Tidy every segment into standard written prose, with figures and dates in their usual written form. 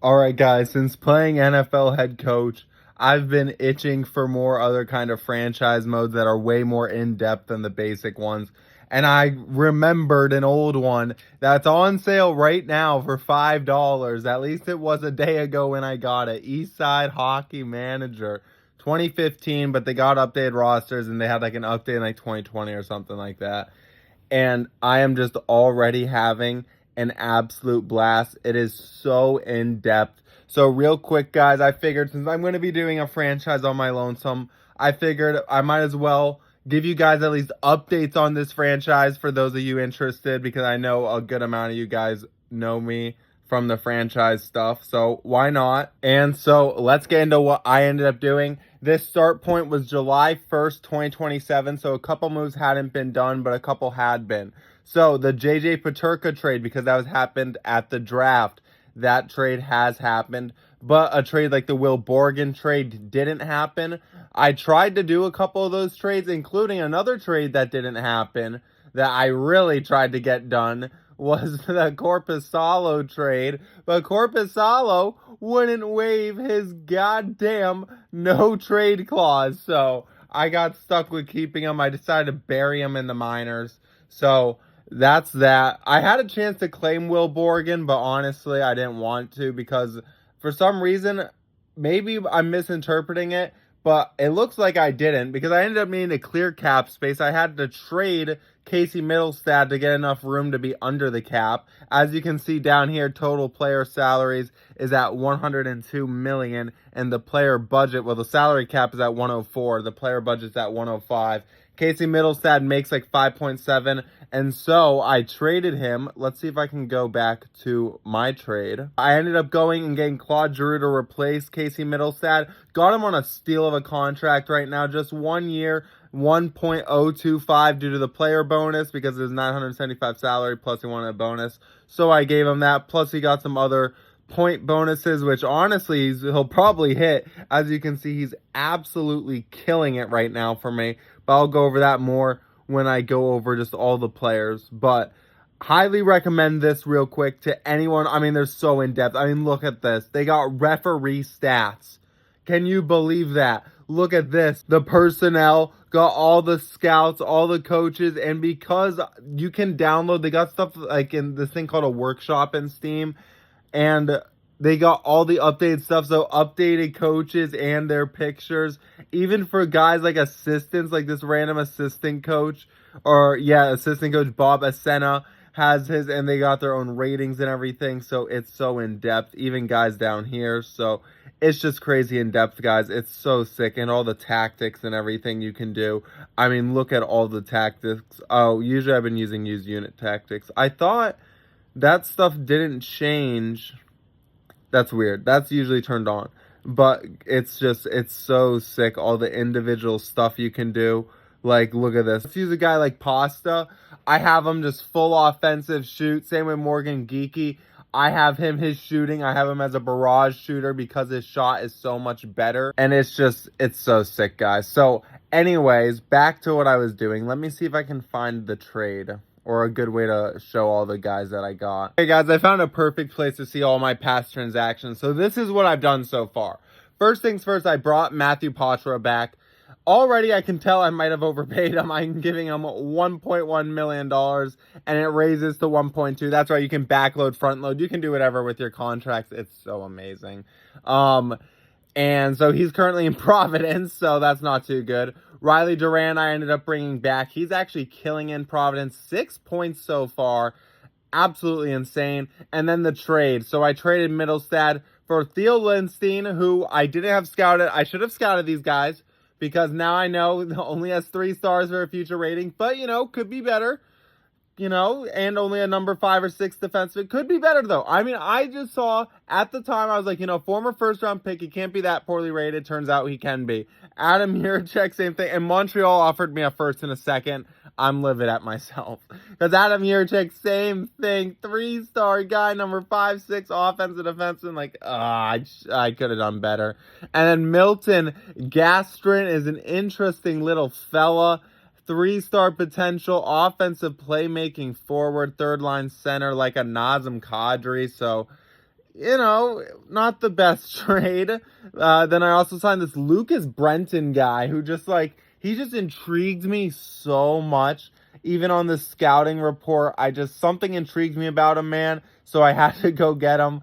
All right, guys, since playing NFL head coach, I've been itching for more other kind of franchise modes that are way more in depth than the basic ones. And I remembered an old one that's on sale right now for $5. At least it was a day ago when I got it. Eastside Hockey Manager 2015, but they got updated rosters and they had like an update in like 2020 or something like that, and I am just already having an absolute blast. It is so in depth. So, real quick, guys, I figured since I'm going to be doing a franchise on my lonesome, I figured I might as well give you guys at least updates on this franchise for those of you interested, because I know a good amount of you guys know me from the franchise stuff. So, why not? And so, let's get into what I ended up doing. This start point was July 1st, 2027, so a couple moves hadn't been done, but a couple had been. So the JJ Peterka trade, because that was happened at the draft, that trade has happened. But a trade like the Will Borgen trade didn't happen. I tried to do a couple of those trades, including another trade that didn't happen that I really tried to get done, was the Korpisalo trade, but Korpisalo wouldn't waive his goddamn no trade clause, so I got stuck with keeping him. I decided to bury him in the minors, so that's that. I had a chance to claim Will Borgen, but honestly, I didn't want to because for some reason, maybe I'm misinterpreting it, but it looks like I didn't, because I ended up needing to clear cap space. I had to trade Casey Middlestad to get enough room to be under the cap. As you can see down here, total player salaries is at 102 million, and the player budget, well, the salary cap is at 104, the player budget's at 105. Casey Middlestad makes like 5.7, and so I traded him. Let's see if I can go back to my trade. I ended up going and getting Claude Giroux to replace Casey Middlestad. Got him on a steal of a contract right now, just 1 year, 1.025 due to the player bonus, because it was 975 salary plus he wanted a bonus. So I gave him that, plus he got some other point bonuses, which honestly he'll probably hit. As you can see, he's absolutely killing it right now for me, but I'll go over that more when I go over just all the players. But highly recommend this real quick to anyone. I mean, they're so in depth. I mean, look at this. They got referee stats. Can you believe that? Look at this. The personnel got all the scouts, all the coaches, and because you can download, they got stuff like in this thing called a workshop in Steam, and they got all the updated stuff. So updated coaches and their pictures, even for guys like assistants, like this random assistant coach, or yeah, assistant coach Bob Asena has his, and they got their own ratings and everything. So it's so in depth, even guys down here. So it's just crazy in depth, guys. It's so sick, and all the tactics and everything you can do. I mean, look at all the tactics. Oh, usually I've been using use unit tactics. I thought that stuff didn't change. That's weird. That's usually turned on. But it's so sick. All the individual stuff you can do. Like, look at this. Let's use a guy like Pasta. I have him just full offensive shoot. Same with Morgan Geeky. I have him, his shooting, I have him as a barrage shooter because his shot is so much better. And it's so sick, guys. So, anyways, back to what I was doing. Let me see if I can find the trade, or a good way to show all the guys that I got. Hey guys, I found a perfect place to see all my past transactions. So this is what I've done so far. First things first, I brought Matthew Poitras back. Already I can tell I might have overpaid him. I'm giving him $1.1 million, and it raises to 1.2. That's right, you can backload, front load. You can do whatever with your contracts. It's so amazing. And so he's currently in Providence, so that's not too good. Riley Duran, I ended up bringing back. He's actually killing in Providence. 6 points so far. Absolutely insane. And then the trade. So I traded Middlestad for Theo Lindstein, who I didn't have scouted. I should have scouted these guys, because now I know he only has 3 stars for a future rating. But, could be better. And only a number 5 or 6 defenseman. Could be better, though. I mean, I just saw, at the time, I was like, former first-round pick, he can't be that poorly rated. Turns out he can be. Adam Jiricek, same thing. And Montreal offered me a first and a second. I'm livid at myself. Because Adam Jiricek, same thing. 3-star guy, number 5, 6, offensive defenseman. Like, I could have done better. And then Milton Gastrin is an interesting little fella. 3-star potential, offensive playmaking forward, third line center, like a Nazem Kadri. So not the best trade. Then I also signed this Lucas Brenton guy who he just intrigued me so much. Even on the scouting report, something intrigued me about him, man. So I had to go get him.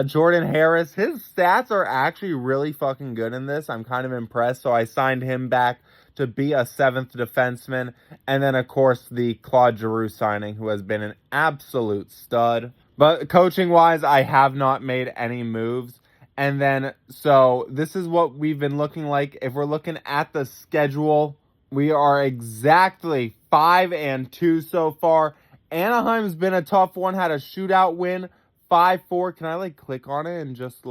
Jordan Harris, his stats are actually really fucking good in this. I'm kind of impressed. So I signed him back to be a seventh defenseman. And then, of course, the Claude Giroux signing, who has been an absolute stud. But coaching-wise, I have not made any moves. And then, so this is what we've been looking like. If we're looking at the schedule, we are exactly 5-2 so far. Anaheim's been a tough one, had a shootout win, 5-4. Can I, click on it and just,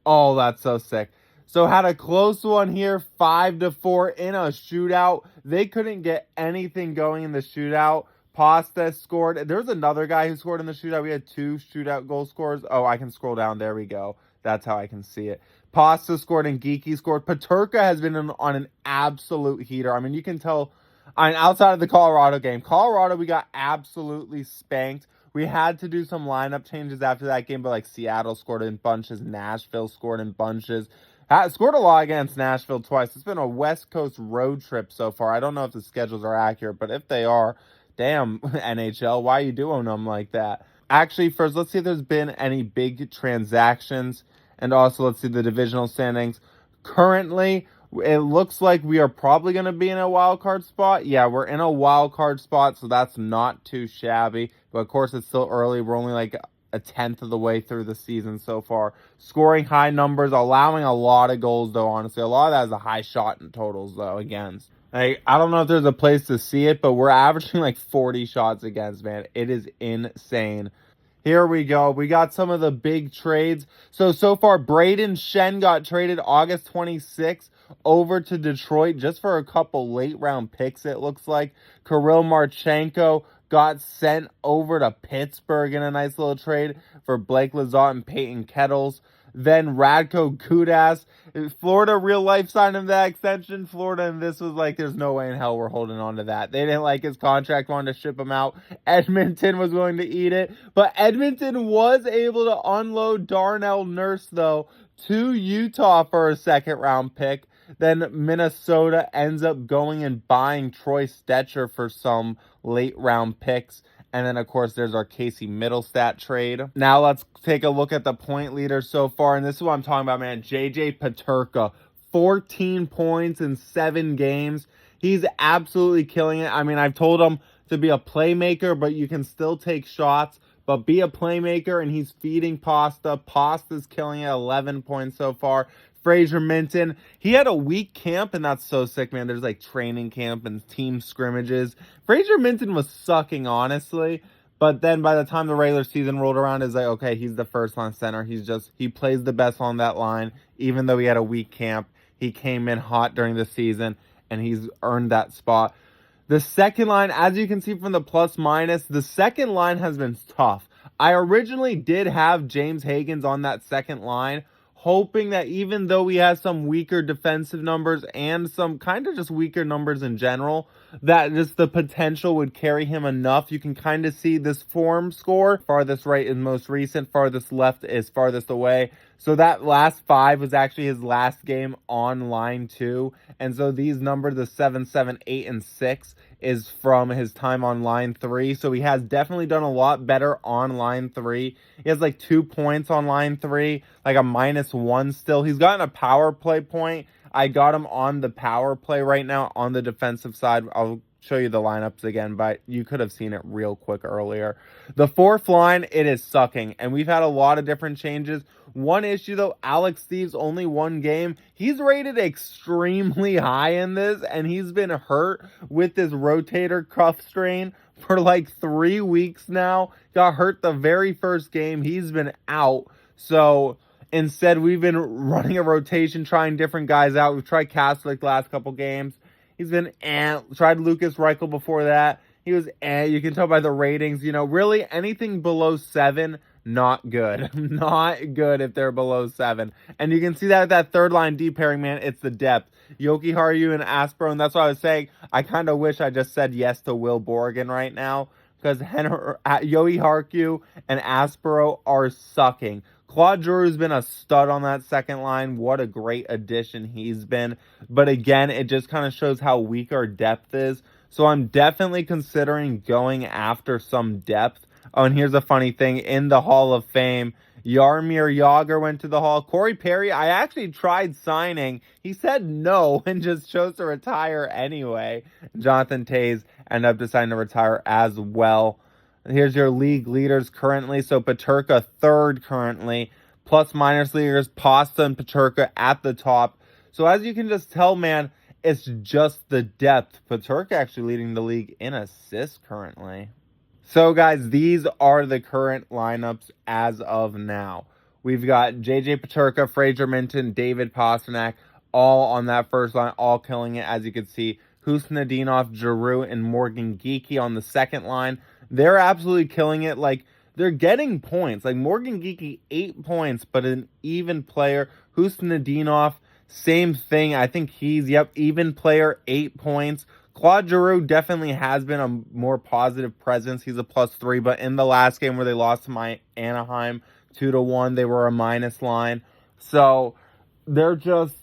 oh, that's so sick. So had a close one here, 5-4 in a shootout. They couldn't get anything going in the shootout. Pasta scored. There's another guy who scored in the shootout. We had 2 shootout goal scorers. Oh, I can scroll down. There we go. That's how I can see it. Pasta scored and Geeky scored. Peterka has been on an absolute heater. I mean, you can tell. Outside of the Colorado game, we got absolutely spanked. We had to do some lineup changes after that game, but Seattle scored in bunches. Nashville scored in bunches. Scored a lot against Nashville twice. It's been a West Coast road trip so far. I don't know if the schedules are accurate, but if they are, damn, NHL, why are you doing them like that? Actually, first, let's see if there's been any big transactions. And also, let's see the divisional standings. Currently, it looks like we are probably going to be in a wild card spot. Yeah, we're in a wild card spot, so that's not too shabby. But, of course, it's still early. We're only a tenth of the way through the season so far. Scoring high numbers, allowing a lot of goals, though, honestly. A lot of that is a high shot in totals, though, against. I don't know if there's a place to see it, but we're averaging 40 shots against, man. It is insane. Here we go. We got some of the big trades. So far, Braden Shen got traded August 26th over to Detroit just for a couple late-round picks, it looks like. Kirill Marchenko got sent over to Pittsburgh in a nice little trade for Blake Lizotte and Peyton Kettles. Then Radko Gudas. Florida real life signed him that extension. Florida, and this was there's no way in hell we're holding on to that. They didn't like his contract, wanted to ship him out. Edmonton was willing to eat it. But Edmonton was able to unload Darnell Nurse, though, to Utah for a second round pick. Then Minnesota ends up going and buying Troy Stetcher for some late round picks. And then, of course, there's our Casey Middlestat trade. Now let's take a look at the point leaders so far. And this is what I'm talking about, man. JJ Peterka, 14 points in 7 games. He's absolutely killing it. I mean, I've told him to be a playmaker, but you can still take shots. But be a playmaker, and he's feeding Pasta. Pasta's killing it, 11 points so far. Fraser Minton, he had a week camp, and that's so sick, man. There's training camp and team scrimmages. Fraser Minton was sucking, honestly. But then by the time the regular season rolled around, it's okay, he's the first line center. He plays the best on that line. Even though he had a week camp, he came in hot during the season, and he's earned that spot. The second line, as you can see from the plus minus, the second line has been tough. I originally did have James Higgins on that second line, hoping that even though he has some weaker defensive numbers and some kind of just weaker numbers in general, that just the potential would carry him enough. You can kind of see this form score. Farthest right is most recent, farthest left is farthest away. So that last 5 was actually his last game on line 2. And so these numbers, the 7, 7, 8, and 6, is from his time on line 3. So he has definitely done a lot better on line 3. He has 2 points on line 3, a -1 still. He's gotten a power play point. I got him on the power play right now on the defensive side. I'll show you the lineups again, but you could have seen it real quick earlier. The fourth line, it is sucking, and we've had a lot of different changes. One issue, though, Alex Steve's only 1 game. He's rated extremely high in this, and he's been hurt with this rotator cuff strain for 3 weeks now. Got hurt the very first game. He's been out, so instead, we've been running a rotation, trying different guys out. We've tried Kastelic the last couple games. He's been tried Lucas Reichel before that. He was you can tell by the ratings. Really anything below 7, not good. Not good if they're below 7. And you can see that at that third line D pairing, man. It's the depth. Yoki Haru and Aspro, and that's what I was saying. I kind of wish I just said yes to Will Borgen right now. because Yogi Harku and Aspero are sucking. Claude Giroux has been a stud on that second line. What a great addition he's been. But again, it just kind of shows how weak our depth is. So I'm definitely considering going after some depth. Oh, and here's a funny thing. In the Hall of Fame, Jaromir Jagr went to the Hall. Corey Perry, I actually tried signing. He said no and just chose to retire anyway. Jonathan Toews ended up deciding to retire as well. Here's your league leaders currently. So Peterka third currently. Plus minus leaders, Pasta and Peterka at the top. So as you can just tell, man, it's just the depth. Peterka actually leading the league in assists currently. So guys, these are the current lineups as of now. We've got JJ Peterka, Fraser Minton, David Pastrnak, all on that first line, all killing it, as you can see. Husnudinov, Giroux, and Morgan Geekie on the second line. They're absolutely killing it. Like, they're getting points. Like, Morgan Geekie, 8 points, but an even player. Husnudinov, same thing. I think he's, even player, 8 points. Claude Giroux definitely has been a more positive presence. He's a +3, but in the last game where they lost to Anaheim 2-1, they were a minus line. So they're just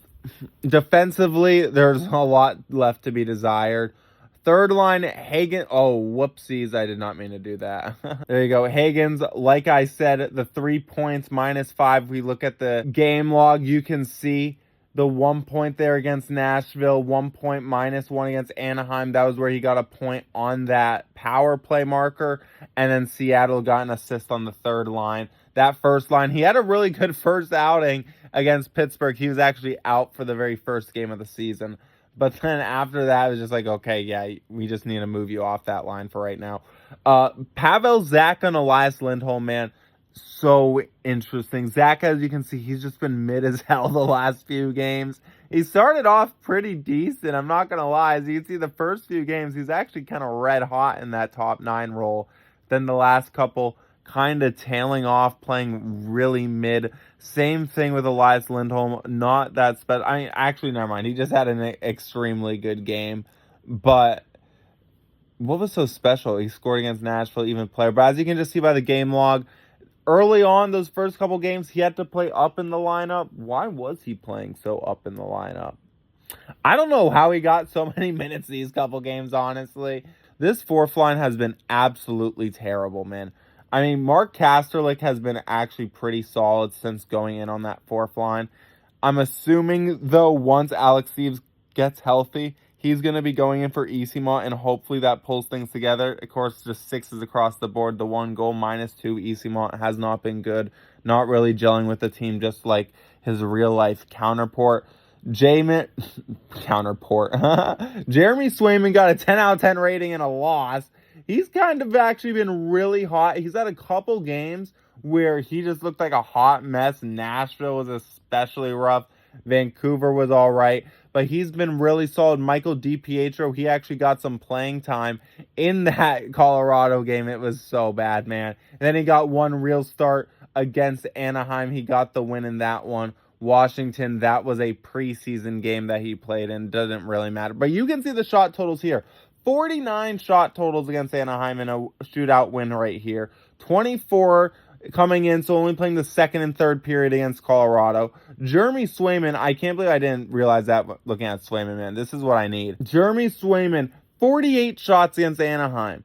defensively, there's a lot left to be desired. Third line, Hagen. Oh, whoopsies. I did not mean to do that. There you go. Hagen's, like I said, the 3 points -5. We look at the game log, you can see the 1 point there against Nashville, 1 point -1 against Anaheim. That was where he got a point on that power play marker. And then Seattle got an assist on the third line. That first line, he had a really good first outing against Pittsburgh. He was actually out for the very first game of the season. But then after that, it was just like, okay, yeah, we just need to move you off that line for right now. Pavel Zacha and Elias Lindholm, man, so interesting. Zach, as you can see, he's just been mid as hell the last few games. He started off pretty decent, I'm not going to lie. As you can see, the first few games, he's actually kind of red hot in that top 9 role. Then the last couple, kind of tailing off, playing really mid. Same thing with Elias Lindholm, not that special. Actually, never mind. He just had an extremely good game. But what was so special? He scored against Nashville, even player. But as you can just see by the game log, early on, those first couple games, he had to play up in the lineup. Why was he playing so up in the lineup? I don't know how he got so many minutes these couple games, honestly. This fourth line has been absolutely terrible, man. I mean, Mark Kasterlik has been actually pretty solid since going in on that fourth line. I'm assuming, though, once Alex Steeves gets healthy, he's going to be going in for Eastside, and hopefully that pulls things together. Of course, just 6s across the board. The 1 goal, -2. Eastside has not been good. Not really gelling with the team, just like his real-life counterpart. Jeremy Swayman got a 10 out of 10 rating and a loss. He's kind of actually been really hot. He's had a couple games where he just looked like a hot mess. Nashville was especially rough. Vancouver was all right. But he's been really solid. Michael DiPietro, he actually got some playing time in that Colorado game. It was so bad, man. And then he got one real start against Anaheim. He got the win in that one. Washington, that was a preseason game that he played in. Doesn't really matter. But you can see the shot totals here. 49 shot totals against Anaheim in a shootout win right here. 24 coming in, so only playing the second and third period against Colorado. Jeremy Swayman, I can't believe I didn't realize that looking at Swayman, man. This is what I need. Jeremy Swayman, 48 shots against Anaheim.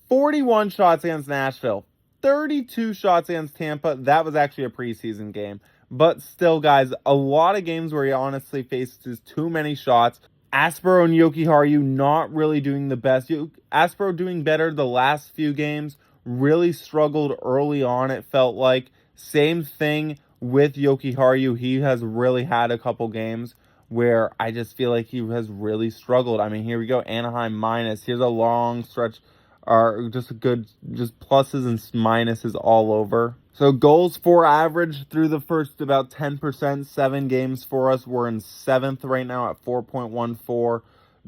41 shots against Nashville. 32 shots against Tampa. That was actually a preseason game. But still, guys, a lot of games where he honestly faces too many shots. Aspero and Jokiharju not really doing the best. Aspero doing better the last few games. Really struggled early on, it felt like. Same thing with Jokiharju. He has really had a couple games where I just feel like he has really struggled. I mean, here we go. Anaheim minus. Here's a long stretch. Just pluses and minuses all over. So goals for average through the first about 10%, 7 games for us. We're in 7th right now at 4.14.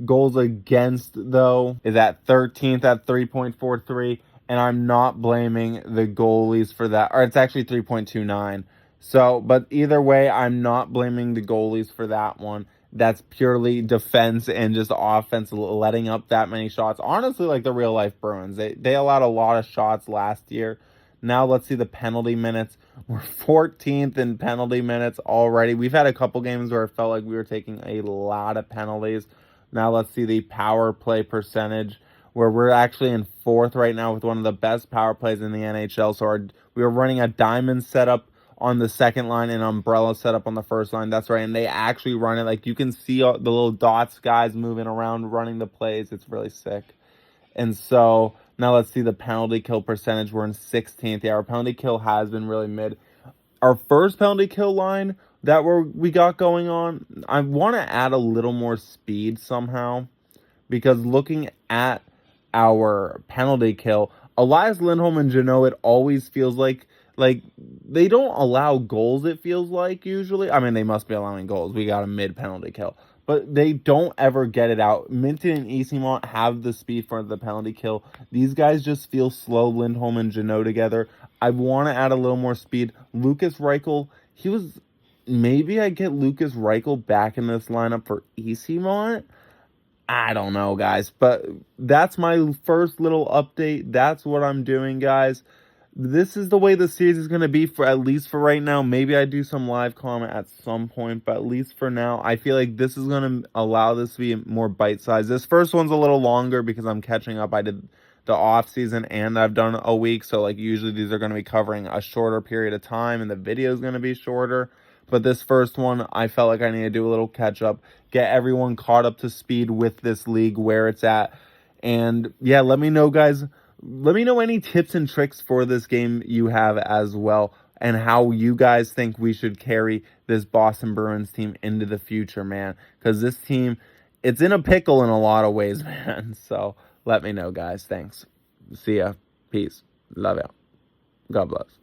Goals against, though, is at 13th at 3.43. And I'm not blaming the goalies for that. Or it's actually 3.29. So, but either way, I'm not blaming the goalies for that one. that's purely defense and just offense letting up that many shots. Honestly, like the real life Bruins. They allowed a lot of shots last year. Now let's see the penalty minutes. We're 14th in penalty minutes already. We've had a couple games where it felt like we were taking a lot of penalties. Now let's see the power play percentage, where we're actually in 4th right now with one of the best power plays in the NHL. So we were running a diamond setup on the second line and umbrella setup on the first line. That's right. And they actually run it. Like, you can see all the little dots guys moving around, running the plays. It's really sick. And so now let's see the penalty kill percentage. We're in 16th. Yeah, our penalty kill has been really mid. Our first penalty kill line that we got going on, I want to add a little more speed somehow, because looking at our penalty kill, Elias Lindholm and Giroux, it always feels like they don't allow goals, it feels like, usually. I mean, they must be allowing goals. We got a mid penalty kill. But they don't ever get it out. Minton and Eastside have the speed for the penalty kill. These guys just feel slow, Lindholm and Giroux together. I want to add a little more speed. Lucas Reichel, maybe I get Lucas Reichel back in this lineup for Eastside. I don't know, guys. But that's my first little update. That's what I'm doing, guys. This is the way the series is going to be, for at least for right now. Maybe I do some live comment at some point, but at least for now, I feel like this is going to allow this to be more bite-sized. This first one's a little longer because I'm catching up. I did the off-season and I've done a week, so like usually these are going to be covering a shorter period of time and the video is going to be shorter. But this first one, I felt like I need to do a little catch-up, get everyone caught up to speed with this league, where it's at. And yeah, let me know, guys. Let me know any tips and tricks for this game you have as well, and how you guys think we should carry this Boston Bruins team into the future, man. Because this team, it's in a pickle in a lot of ways, man. So let me know, guys. Thanks. See ya. Peace. Love ya. God bless.